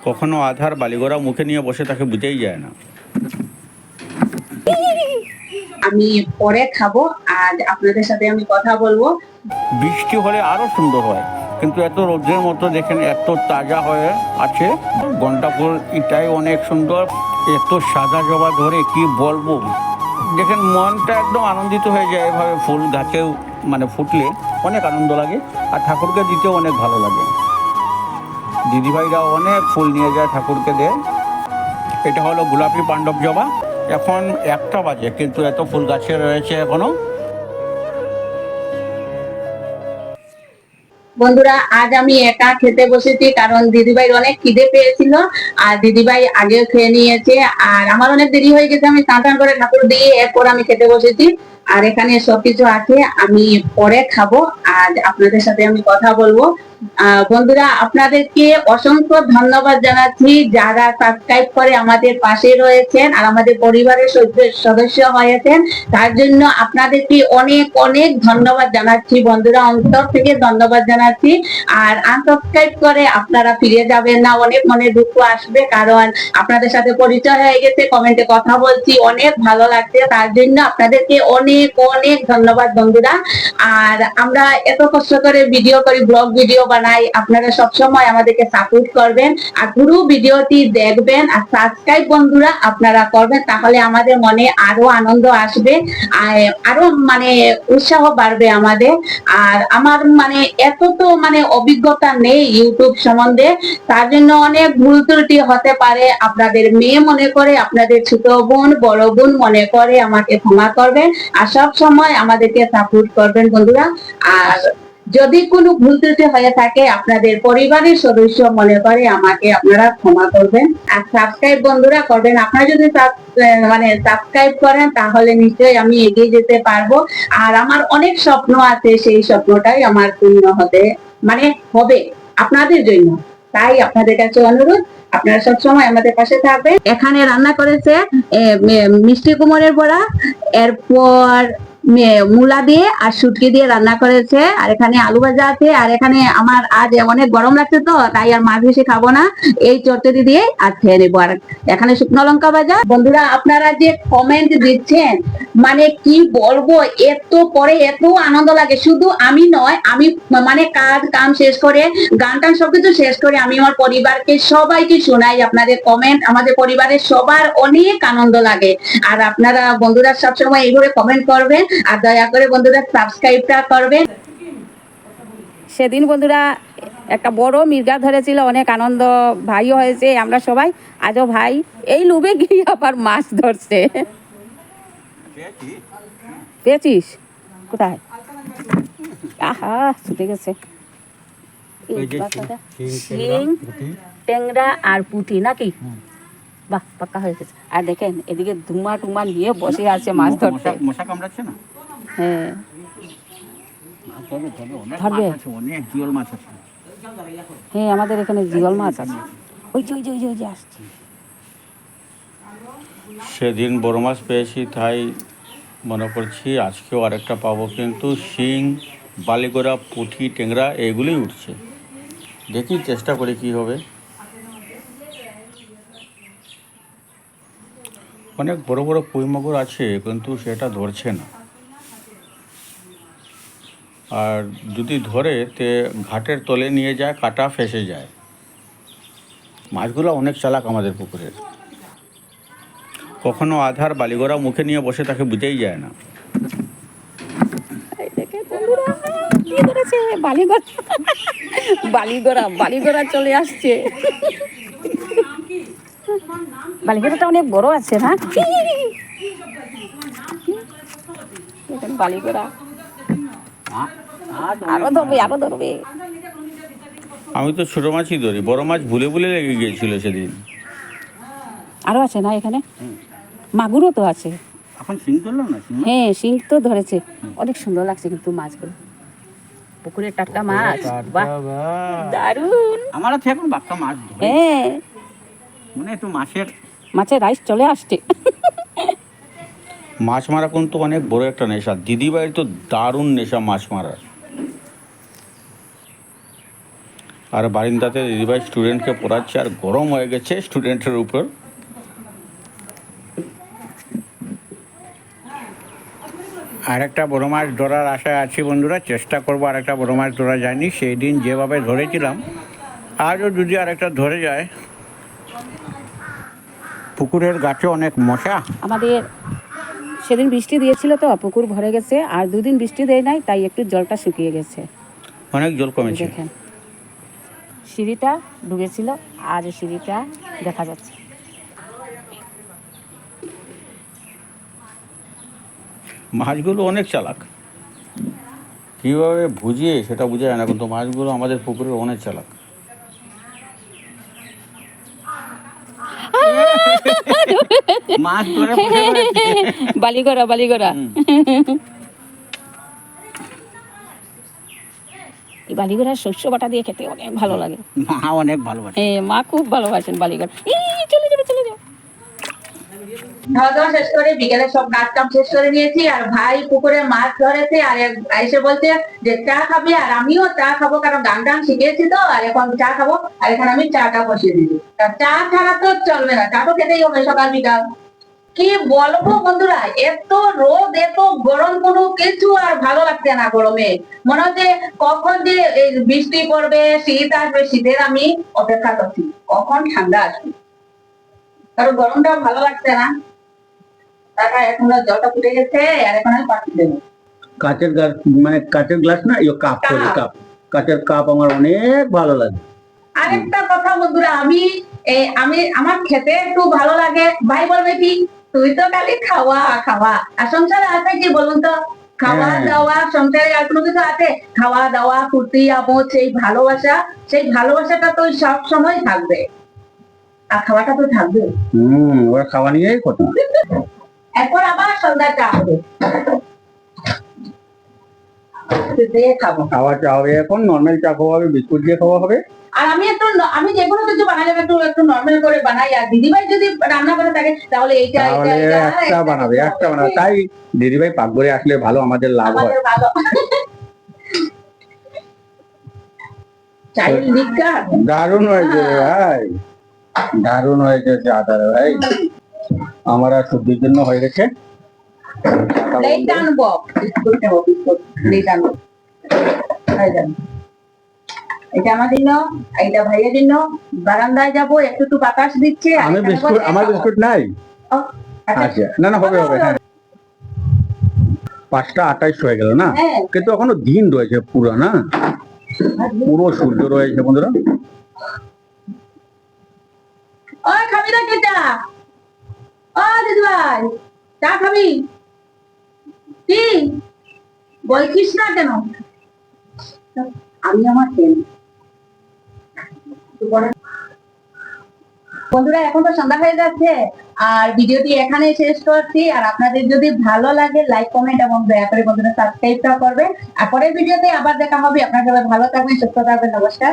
কখনো আধার বালিগড়া মুখে নিয়ে বসে তাকে বুঝেই যায় না। আমি পরে খাবো, আজ আপনাদের সাথে আমি কথা বলবো। বৃষ্টি হলে আরো সুন্দর হয়, কিন্তু এত রোদ্রের মতো দেখেন এত তাজা হয়ে আছে। ঘন্টা ফুল এটাই অনেক সুন্দর, এত সাদা জবা ধরে কি বলবো। দেখেন মনটা একদম আনন্দিত হয়ে যায়, এভাবে ফুল গাছেও মানে ফুটলে অনেক আনন্দ লাগে, আর ঠাকুরকে দিতেও অনেক ভালো লাগে। দিদিভাইরা অনেক ফুল নিয়ে যায় ঠাকুরকে দেয়। এটা হলো গোলাপি পাণ্ডব জবা। এখন 1টা বাজে, কিন্তু এত ফুল গাছে রয়েছে এখনো। বন্ধুরা, আজ আমি একা খেতে বসেছি কারণ দিদিভাই অনেক খিদে পেয়েছিল, আর দিদিভাই আগেও খেয়ে নিয়েছে। আর আমার অনেক দেরি হয়ে গেছে, আমি স্নান টান করে ঠাকুর দিয়ে এরপর আমি খেতে বসেছি। আর এখানে সবকিছু আছে, আমি পরে খাবো। আজ আপনাদের সাথে আমি কথা বলবো। বন্ধুরা, আপনাদেরকে অসংখ্য ধন্যবাদ জানাচ্ছি যারা সাবস্ক্রাইব করে আমাদের পাশে রয়েছেন আর আমাদের পরিবারের সদস্য হয়েছেন। তার জন্য আপনাদেরকে অনেক অনেক ধন্যবাদ জানাচ্ছি বন্ধুরা, অন্তর থেকে ধন্যবাদ জানাচ্ছি। আর আনসাবস্ক্রাইব করে আপনারা ফিরে যাবেন না, অনেক মনে দুঃখ আসবে, কারণ আপনাদের সাথে পরিচয় হয়ে গেছে, কমেন্টে কথা বলছি, অনেক ভালো লাগছে। তার জন্য আপনাদেরকে অনেক অনেক ধন্যবাদ বন্ধুরা। আর আমরা এত কষ্ট করে ভিডিও করি, ব্লগ ভিডিও বানাই, আপনারা সবসময় আমাদেরকে সাপোর্ট করবেন আর পুরো ভিডিওটি দেখবেন আর সাবস্ক্রাইব বন্ধুরা আপনারা করবেন, তাহলে আমাদের মনে আরো আনন্দ আসবে, আরো মানে উৎসাহ বাড়বে আমাদের। আর আমার মানে এত তো মানে অভিজ্ঞতা নেই ইউটিউব সম্বন্ধে, তার জন্য অনেক ভুল ত্রুটি হতে পারে। আপনাদের মেয়ে মনে করে, আপনাদের ছোট বোন বড় বোন মনে করে আমাকে ক্ষমা করবেন, আর সব সময় আমাদেরকে সাপোর্ট করবেন বন্ধুরা। আর যদি কোনো ভুল ত্রুটি হয়ে থাকে আপনাদের পরিবারের সদস্য মনে করে, আমাকে আপনারা ক্ষমা করবেন। আর সাবস্ক্রাইব বন্ধুরা করবেন, আপনারা যদি মানে সাবস্ক্রাইব করেন তাহলে নিশ্চয়ই আমি এগিয়ে যেতে পারবো। আর আমার অনেক স্বপ্ন আছে, সেই স্বপ্নটাই আমার পূর্ণ হতে মানে হবে আপনাদের জন্য। তাই আপনাদের কাছে অনুরোধ, আপনারা সবসময় আমাদের পাশে থাকবেন। এখানে রান্না করেছে মিষ্টি কুমড়ের বড়া, এরপর মূলা দিয়ে আর শুটকি দিয়ে রান্না করেছে, আর এখানে আলু ভাজা আছে। আর এখানে আমার আজ অনেক গরম লাগছে, তো তাই আর মাছ বেশি খাবো না, এই চটচড়ি দিয়ে আর খেয়ে নেবো। আর এখানে শুকনো লঙ্কা ভাজা। বন্ধুরা, আপনারা যে কমেন্ট দিচ্ছেন মানে কি বলবো, এত পরে এত আনন্দ লাগে। শুধু আমি নয়, আমি মানে কাজ কাম শেষ করে গান টান সবকিছু শেষ করে আমি আমার পরিবারকে সবাইকে শোনাই আপনাদের কমেন্ট, আমাদের পরিবারের সবার অনেক আনন্দ লাগে। আর আপনারা বন্ধুরা সবসময় এইভাবে কমেন্ট করবেন, আর দয়া করে বন্ধুরা সাবস্ক্রাইবটা করবেন। সেদিন বন্ধুরা একটা বড় মির্গা ধরেছিল, অনেক আনন্দ, ভাইও হয়েছে আমরা সবাই। আজও ভাই এই লুবে গিয়ে আবার মাছ ধরছে। পেয়েছিস কোথায়? আহা, ছুটে গেছে। শিং, ট্যাংরা আর পুঁটি নাকি? বাহ, পাক্কা হয়ে গেছে। আর দেখেন এদিকে ধুমা টুমা নিয়ে বসে আছে মাছ ধরতে। মশা কামড়াচ্ছে না? হ্যাঁ, ধরবে। হ্যাঁ, আমাদের এখানে জিওল মাছ আছে। ওই যে ওই যে ওই যে ওই যে আসছে। সেদিন বড় মাছ পেয়েছি, তাই মনে করছি আজকেও আরেকটা পাবো, কিন্তু শিং, বালিগোড়া, পুঁটি, ট্যাংরা এগুলোই উঠছে। দেখি চেষ্টা করি কি হবে। অনেক বড় বড় কই মাগুর আছে, কিন্তু সেটা ধরছে না। আর যদি ধরে তে ঘাটের তলে নিয়ে যায়, কাটা ফেসে যায়। মাছগুলো অনেক চালাক আমাদের পুকুরের। কখনো আধার বালিগড়া মুখে নিয়ে বসে তাকে বুঝেই যায় না। কি করেছে বালিগড়া? বালিগড়া বালিগড়া চলে আসছে। বালিগড়াটা অনেক বড় আছে না? বালিগড়া আরো ধরবে, আরো ধরবে। আমি তো ছোটো মাছই ধরি, বড় মাছ ভুলে ভুলে লেগে গিয়েছিল সেদিন। আরো আছে না এখানে? মাগুরও তো আছে। এখন শিং ধরলাম না? হ্যাঁ, শিং তো ধরেছে। অনেক সুন্দর লাগছে কিন্তু মাছগুলো, পুকুরের টাটকা মাছ। বাহ, দারুন। আমার আছে এখন বাক্কা মাছ। হ্যাঁ, মানে একটু মাছের রাইস চলে আসছে। মাছ মারা কিন্তু অনেক বড় একটা নেশা। দিদিভাইয়ের তো দারুণ নেশা মাছ মারার। আর বারিন্দাতে দিদিভাই স্টুডেন্টকে পড়াচ্ছে, আর গরম হয়ে গেছে স্টুডেন্টের উপর। আরেকটা বড় মাছ ধরার আশায় আছি বন্ধুরা, চেষ্টা করবো। আরেকটা বড় মাছ ধরা যায়নি, সেই দিন যেভাবে ধরেছিলাম আজও যদি আরেকটা ধরে যায়। পুকুরের গাছে অনেক মশা। আমাদের সেদিন বৃষ্টি দিয়েছিল তো পুকুর ভরে গেছে, আর দুদিন বৃষ্টি দেয় নাই, তাই একটু জলটা শুকিয়ে গেছে। অনেক জল কমেছে। দেখেন সিঁড়িটা ডুবেছিল, আজ সিঁড়িটা দেখা যাচ্ছে। মাছগুলো অনেক চালাক, কীভাবে বুঝিয়ে সেটা বোঝা যায় না, কিন্তু মাছগুলো আমাদের পুকুরে অনেক চালাক। মাছ ধরে বালিগড়া বালিগড়া। এই বালিগড়ার শস্য বাটা দিয়ে খেতে অনেক ভালো লাগে। মা অনেক ভালোবাসে। হ্যাঁ, মা খুব ভালোবাসেন বালিগড়া। চলে যাবে চলে যাবে। খাওয়া দাওয়া শেষ করে বিকেলে সব কাজ কাম শেষ করে নিয়েছি, আর ভাই পুকুরে মাছ ধরেছে, আর এসে বলছে যে চা খাবি, আর আমিও চা খাবো, কারণ গান টান শিখেছি তো, আর এখন চা খাবো। আর এখন আমি চাটা বসিয়ে দিবি। চা ছাড়া তো চলবে না, চা তো খেতেই হবে সকাল বিকাল। কি বলবো বন্ধুরা, এত রোদ এত গরম, কোনো কিছু আর ভালো লাগছে না গরমে। মনে হচ্ছে কখন যে এই বৃষ্টি পড়বে, শীত আসবে, শীতের আমি অপেক্ষা করছি কখন ঠান্ডা আসবে, কারণ গরমটা ভালো লাগছে না। টাকা এখন জলটা ফুটে গেছে, আর এখন আমি পাঠিয়ে দেবো। কাচের গ্লাস, মানে কাচের গ্লাস না, কাপ, সরি কাপ, কাচের কাপ আমার অনেক ভালো লাগে। আরেকটা কথা বন্ধুরা, আমি আমার খেতে একটু ভালো লাগে। ভাই বলবে কি, তুই তো খালি খাওয়া খাওয়া, আর সংসারে আছে কি বলুন তো? খাওয়া দাওয়া, সংসারে আর কোনো কিছু আছে? খাওয়া দাওয়া, ফুর্তি, আমোদ, সেই ভালোবাসাটা তো সব সময় থাকবে, আর খাওয়াটা তো থাকবে। ওরা খাওয়া নিয়েই কথা। এরপর আবার সন্ধ্যা চা হবে, খাবো। খাওয়া চা হবে, এখন নর্মাল চা খাওয়া হবে, বিস্কুট দিয়ে খাওয়া হবে। আর আমি যে কোনো কিছু বানালে একটু নরমাল করে বানাই, আর দিদিভাই যদি রান্না করে থাকে তাহলে এইটা একটা বানাবে। তাই দিদিভাই পাকঘরে আসলে ভালো, আমাদের লাভ হয়। ভালো। চাইল্ড লিগটা দারুণ হয়েছে ভাই, দারুণ হয়েছে চাটা ভাই। আমার আর সবজির জন্য হয়ে গেছে। প্লেট আনবো, বিস্কুট নেবো, বিস্কুট প্লেট আনবো। এটা আমার জন্য, এটা ভাইয়ের জন্য। বারান্দায় যাবো, একটু বাতাস দিচ্ছে। আমি বিস্কুট, আমার বিস্কুট নাই। আচ্ছা, না না, হবে হবে। হ্যাঁ, 5টা 28 হয়ে গেল না, কিন্তু এখনো দিন রয়েছে পুরো, না পুরো সূর্য রয়েছে বন্ধুরা। ওই খাবি না কি চা? ও দিদিভাই, চা খাবি? কি বলছিস না কেন? আমি আমার বন্ধুরা, এখন তো সন্ধ্যা হয়ে যাচ্ছে, আর ভিডিওটি এখানে শেষ করছি। আর আপনাদের যদি ভালো লাগে লাইক, কমেন্ট এবং দয়া করে বন্ধুরা সাবস্ক্রাইবটা করবেন। আর পরের ভিডিওতে আবার দেখা হবে। আপনারা সবাই ভালো থাকবেন, সুস্থ থাকবেন। নমস্কার।